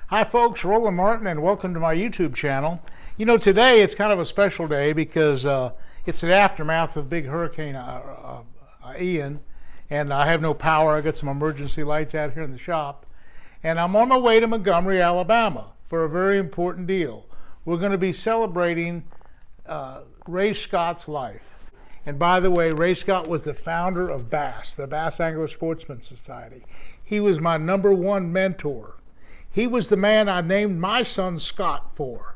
Hi folks, Roland Martin, and welcome to my YouTube channel. You know, today it's kind of a special day because it's the aftermath of big Hurricane Ian, and I have no power. I got some emergency lights out here in the shop, and I'm on my way to Montgomery, Alabama for a very important deal. We're going to be celebrating Ray Scott's life. And by the way, Ray Scott was the founder of B.A.S.S, the Bass Angler Sportsman Society. He was my #1 mentor. He was the man I named my son Scott for.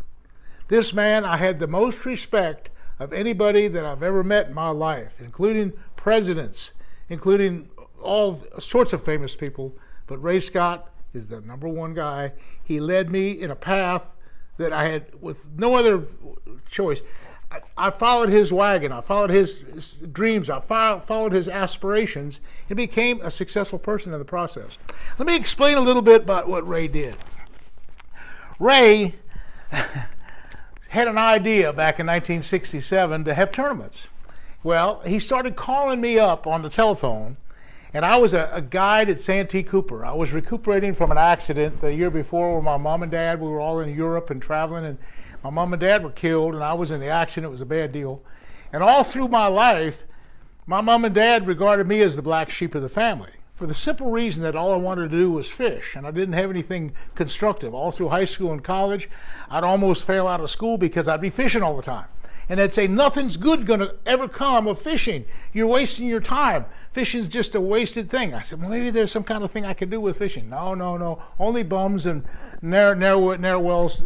This man, I had the most respect of anybody that I've ever met in my life, including presidents, including all sorts of famous people. But Ray Scott is the #1 guy. He led me in a path that I had with no other choice. I followed his wagon, I followed his dreams, I followed his aspirations, and became a successful person in the process. Let me explain a little bit about what Ray did. Ray had an idea back in 1967 to have tournaments. Well, he started calling me up on the telephone, and I was a guide at Santee Cooper. I was recuperating from an accident the year before where my mom and dad, we were all in Europe and traveling, and my mom and dad were killed, and I was in the accident. It was a bad deal. And all through my life, my mom and dad regarded me as the black sheep of the family for the simple reason that all I wanted to do was fish, and I didn't have anything constructive. All through high school and college, I'd almost fail out of school because I'd be fishing all the time. And they'd say, nothing's good going to ever come of fishing. You're wasting your time. Fishing's just a wasted thing. I said, well, maybe there's some kind of thing I could do with fishing. No. Only bums and narrow wells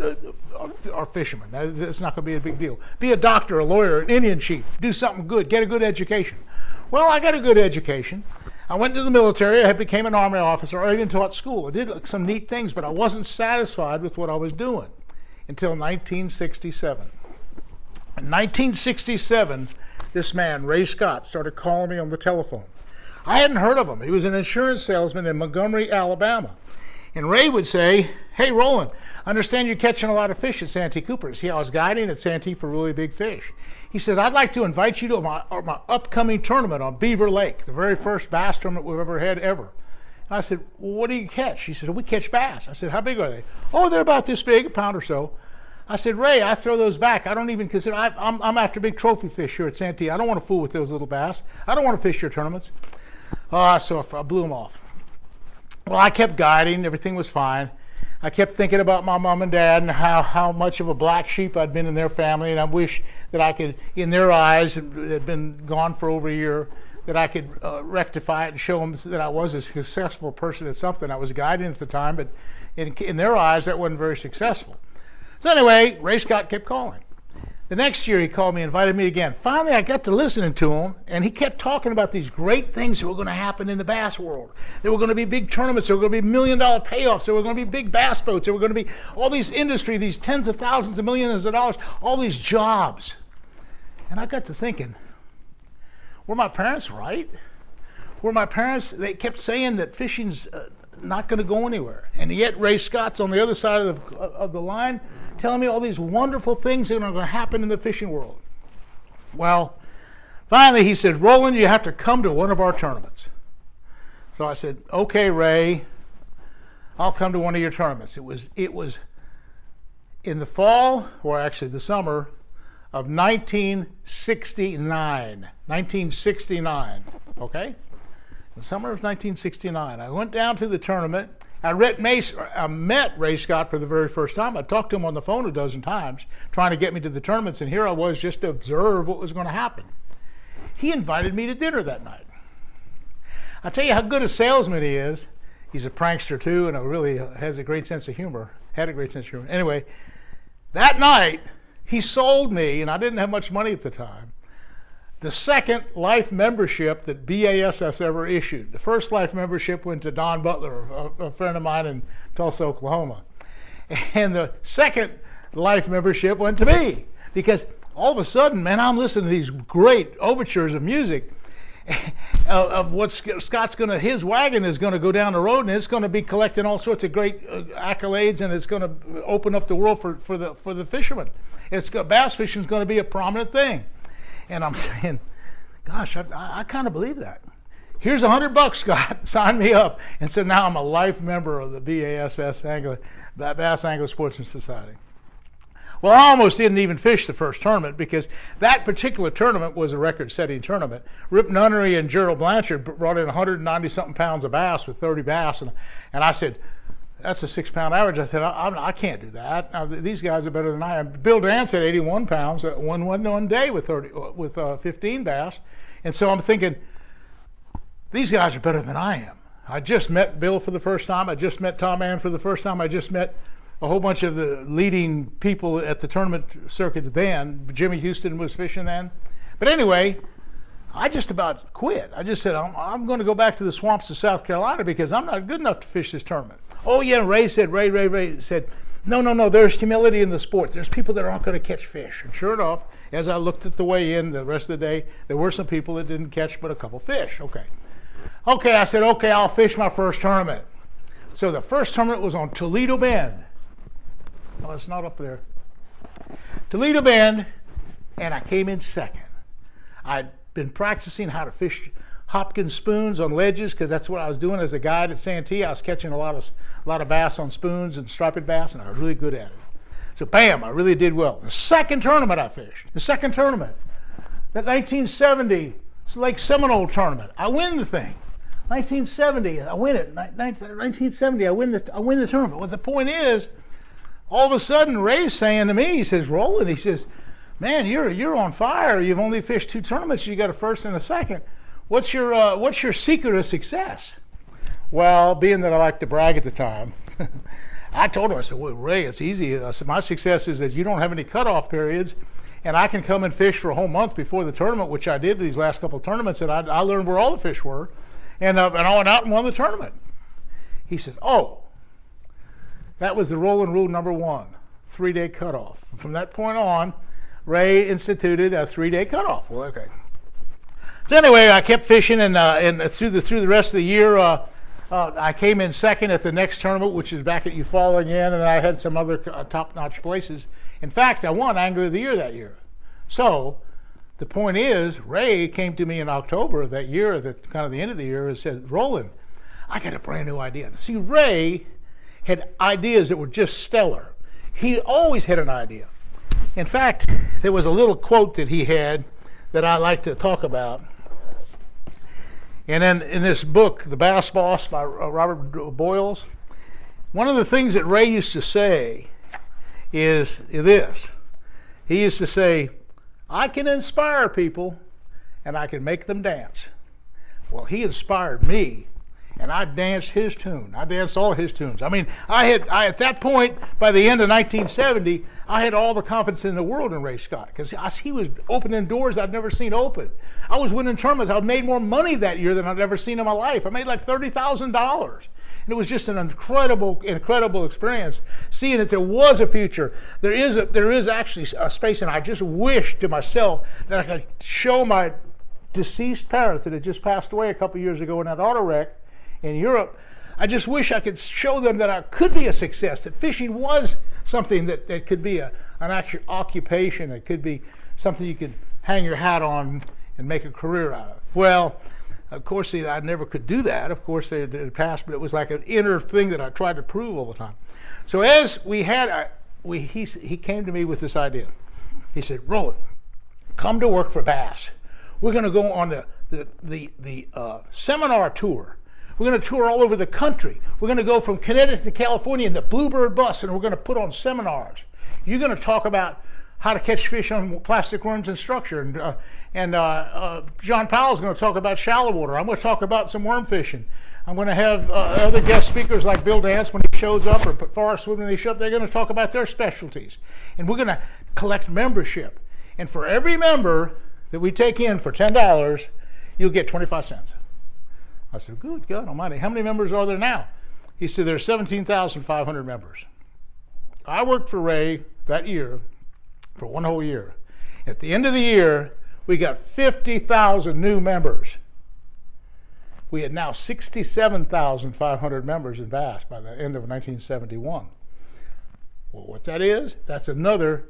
are fishermen. It's not going to be a big deal. Be a doctor, a lawyer, an Indian chief. Do something good. Get a good education. Well, I got a good education. I went to the military. I became an Army officer. I even taught school. I did some neat things, but I wasn't satisfied with what I was doing until 1967. In 1967, this man, Ray Scott, started calling me on the telephone. I hadn't heard of him. He was an insurance salesman in Montgomery, Alabama. And Ray would say, hey, Roland, I understand you're catching a lot of fish at Santee Cooper. See, I was guiding at Santee for really big fish. He said, I'd like to invite you to my upcoming tournament on Beaver Lake, the very first bass tournament we've ever had ever. And I said, well, what do you catch? He said, we catch bass. I said, how big are they? Oh, they're about this big, a pound or so. I said, Ray, I throw those back. I don't even consider, I'm after big trophy fish here at Santee. I don't want to fool with those little bass. I don't want to fish your tournaments. So I blew them off. Well, I kept guiding. Everything was fine. I kept thinking about my mom and dad and how much of a black sheep I'd been in their family. And I wish that I could, in their eyes, it had been gone for over a year, that I could rectify it and show them that I was a successful person at something I was guiding at the time. But in their eyes, that wasn't very successful. So anyway, Ray Scott kept calling. The next year he called me, invited me again. Finally, I got to listening to him, and he kept talking about these great things that were going to happen in the bass world. There were going to be big tournaments. There were going to be $1 million payoffs. There were going to be big bass boats. There were going to be all these industry, these tens of thousands of millions of dollars, all these jobs. And I got to thinking, were my parents right? Were my parents, they kept saying that fishing's not going to go anywhere. And yet Ray Scott's on the other side of the line telling me all these wonderful things that are going to happen in the fishing world. Well, finally he said, Roland, you have to come to one of our tournaments. So I said, okay, Ray, I'll come to one of your tournaments. It was in the fall, or actually the summer, of 1969. 1969, okay? The summer of 1969. I went down to the tournament. I met Ray Scott for the very first time. I talked to him on the phone a dozen times, trying to get me to the tournaments, and here I was just to observe what was going to happen. He invited me to dinner that night. I'll tell you how good a salesman he is. He's a prankster too, and really has a great sense of humor. Had a great sense of humor. Anyway, that night, he sold me, and I didn't have much money at the time, the second life membership that B.A.S.S ever issued. The first life membership went to Don Butler, a friend of mine in Tulsa, Oklahoma. And the second life membership went to me. Because all of a sudden, man, I'm listening to these great overtures of music of what Scott's his wagon is going to go down the road, and it's going to be collecting all sorts of great accolades, and it's going to open up the world for the fishermen. Bass fishing is going to be a prominent thing. And I'm saying, gosh, I kind of believe that. Here's $100, Scott. Sign me up. And so now I'm a life member of the B.A.S.S. Bass Angler Sportsman Society. Well, I almost didn't even fish the first tournament because that particular tournament was a record-setting tournament. Rip Nunnery and Gerald Blanchard brought in 190-something pounds of bass with 30 bass, and I said, that's a 6-pound average. I said, I can't do that. These guys are better than I am. Bill Dance had 81 pounds one day with 15 bass, and so I'm thinking, these guys are better than I am. I just met Bill for the first time. I just met Tom Ann for the first time. I just met a whole bunch of the leading people at the tournament circuits then. Jimmy Houston was fishing then. But anyway, I just about quit. I just said, I'm going to go back to the swamps of South Carolina because I'm not good enough to fish this tournament. Oh yeah, Ray said, no, there's humility in the sport. There's people that aren't going to catch fish. And sure enough, as I looked at the way in the rest of the day, there were some people that didn't catch but a couple fish. Okay, I said, okay, I'll fish my first tournament. So the first tournament was on Toledo Bend. No, it's not up there. Toledo Bend, and I came in second. I'd been practicing how to fish Hopkins spoons on ledges because that's what I was doing as a guide at Santee. I was catching a lot of bass on spoons and striped bass, and I was really good at it. So bam, I really did well. The second tournament I fished, that 1970 Lake Seminole tournament, I win the thing. 1970, I win it. 1970, I win the tournament. Well, the point is, all of a sudden, Ray's saying to me, he says, Roland, he says, man, you're on fire. You've only fished 2 tournaments. You got a first and a second. What's your secret of success? Well, being that I like to brag at the time, I told him, I said, well, Ray, it's easy. I said, my success is that you don't have any cutoff periods, and I can come and fish for a whole month before the tournament, which I did these last couple of tournaments, and I learned where all the fish were, and I went out and won the tournament. He says, oh, that was the Roland rule number 1, 3-day cutoff. From that point on, Ray instituted a 3-day cutoff. Well, okay. So anyway, I kept fishing, and through the rest of the year, I came in second at the next tournament, which is back at Eufaula again, and I had some other top-notch places. In fact, I won Angler of the Year that year. So the point is, Ray came to me in October of that year, kind of the end of the year, and said, Roland, I got a brand new idea. See, Ray had ideas that were just stellar. He always had an idea. In fact, there was a little quote that he had that I like to talk about. And then in this book, The Bass Boss by Robert Boyles, one of the things that Ray used to say is this. He used to say, I can inspire people and I can make them dance. Well, he inspired me, and I danced his tune. I danced all his tunes. I mean, I at that point, by the end of 1970, I had all the confidence in the world in Ray Scott because he was opening doors I'd never seen open. I was winning tournaments. I'd made more money that year than I'd ever seen in my life. I made like $30,000. And it was just an incredible experience, seeing that there was a future. There is actually a space, and I just wish to myself that I could show my deceased parents that had just passed away a couple years ago in that auto wreck in Europe. I just wish I could show them that I could be a success, that fishing was something that could be an actual occupation. It could be something you could hang your hat on and make a career out of. Well, of course, I never could do that. Of course, they had passed, but it was like an inner thing that I tried to prove all the time. So as he came to me with this idea. He said, Roland, come to work for B.A.S.S. We're going to go on the seminar tour. We're going to tour all over the country. We're going to go from Connecticut to California in the Bluebird bus, and we're going to put on seminars. You're going to talk about how to catch fish on plastic worms and structure. And John Powell's going to talk about shallow water. I'm going to talk about some worm fishing. I'm going to have other guest speakers like Bill Dance when he shows up, or Forrest Wood when they show up. They're going to talk about their specialties. And we're going to collect membership. And for every member that we take in for $10, you'll get 25 cents. I said, good God almighty, how many members are there now? He said, there's 17,500 members. I worked for Ray that year for one whole year. At the end of the year, we got 50,000 new members. We had now 67,500 members in B.A.S.S. by the end of 1971. Well, what that is, that's another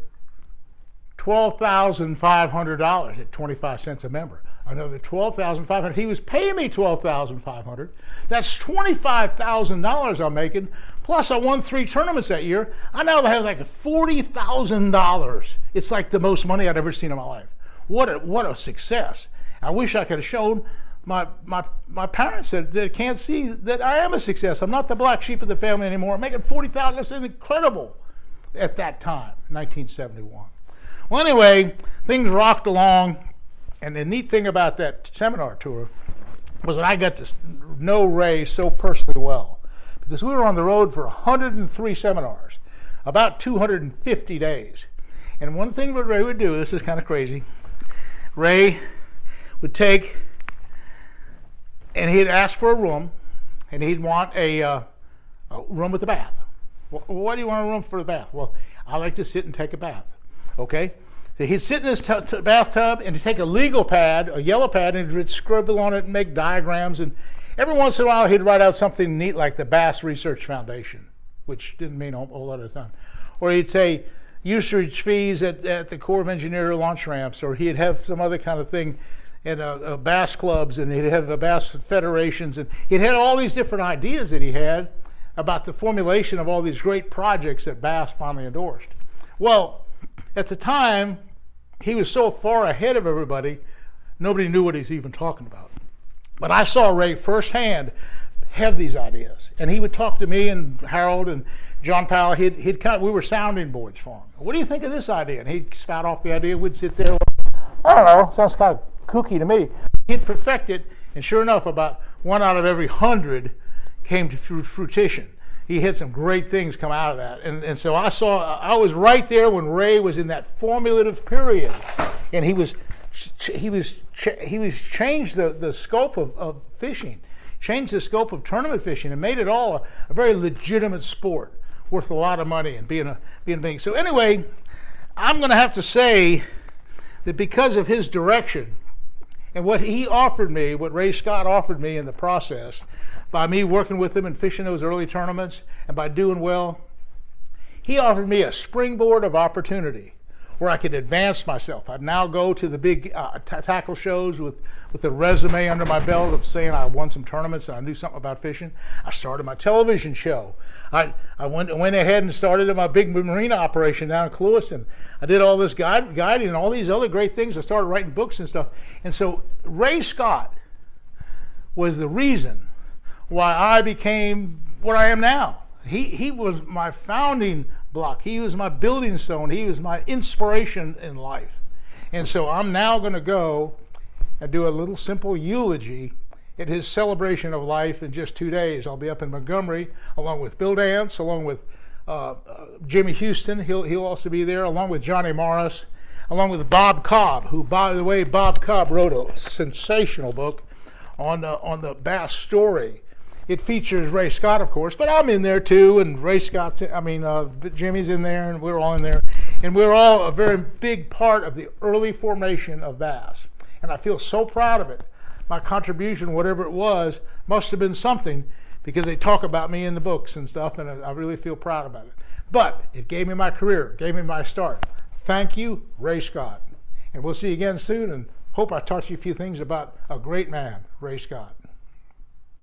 $12,500 at 25 cents a member. another $12,500. He was paying me $12,500. That's $25,000 I'm making. Plus, I won 3 tournaments that year. I now have like $40,000. It's like the most money I'd ever seen in my life. What a success! I wish I could have shown my parents that can't see that I am a success. I'm not the black sheep of the family anymore. I'm making $40,000. That's incredible at that time, 1971. Well, anyway, things rocked along. And the neat thing about that seminar tour was that I got to know Ray so personally well, because we were on the road for 103 seminars, about 250 days. And one thing that Ray would do, this is kind of crazy, Ray would take, and he'd ask for a room, and he'd want a room with a bath. Well, why do you want a room for the bath? Well, I like to sit and take a bath. Okay? So he'd sit in his bathtub and he'd take a legal pad, a yellow pad, and he'd scribble on it and make diagrams. And every once in a while, he'd write out something neat like the B.A.S.S Research Foundation, which didn't mean a whole lot of the time. Or he'd say usage fees at the Corps of Engineer launch ramps, or he'd have some other kind of thing in B.A.S.S clubs, and he'd have B.A.S.S federations, and he'd had all these different ideas that he had about the formulation of all these great projects that B.A.S.S finally endorsed. Well, at the time, he was so far ahead of everybody, nobody knew what he's even talking about. But I saw Ray firsthand have these ideas, and he would talk to me and Harold and John Powell. We were sounding boards for him. What do you think of this idea? And he'd spout off the idea. We'd sit there. I don't know. Sounds kind of kooky to me. He'd perfect it, and sure enough, about 1 out of every 100 came to fruition. He had some great things come out of that. And so I was right there when Ray was in that formulative period. And he was changed the scope of fishing, changed the scope of tournament fishing, and made it all a very legitimate sport worth a lot of money and being big. So anyway, I'm going to have to say that because of his direction and what he offered me, what Ray Scott offered me in the process, by me working with him and fishing those early tournaments and by doing well, he offered me a springboard of opportunity where I could advance myself. I'd now go to the big tackle shows with a resume under my belt of saying I won some tournaments and I knew something about fishing. I started my television show. I went ahead and started my big marina operation down in Cluis, and I did all this guiding and all these other great things. I started writing books and stuff. And so Ray Scott was the reason why I became what I am now. He was my founding block. He was my building stone. He was my inspiration in life. And so I'm now going to go and do a little simple eulogy at his celebration of life in just 2 days. I'll be up in Montgomery along with Bill Dance, along with Jimmy Houston. He'll also be there, along with Johnny Morris, along with Bob Cobb, who, by the way, Bob Cobb wrote a sensational book on the B.A.S.S story. It features Ray Scott, of course, but I'm in there too, and Ray Scott's, Jimmy's in there, and we're all in there. And we're all a very big part of the early formation of B.A.S.S. And I feel so proud of it. My contribution, whatever it was, must have been something, because they talk about me in the books and stuff, and I really feel proud about it. But it gave me my career, gave me my start. Thank you, Ray Scott. And we'll see you again soon, and hope I taught you a few things about a great man, Ray Scott.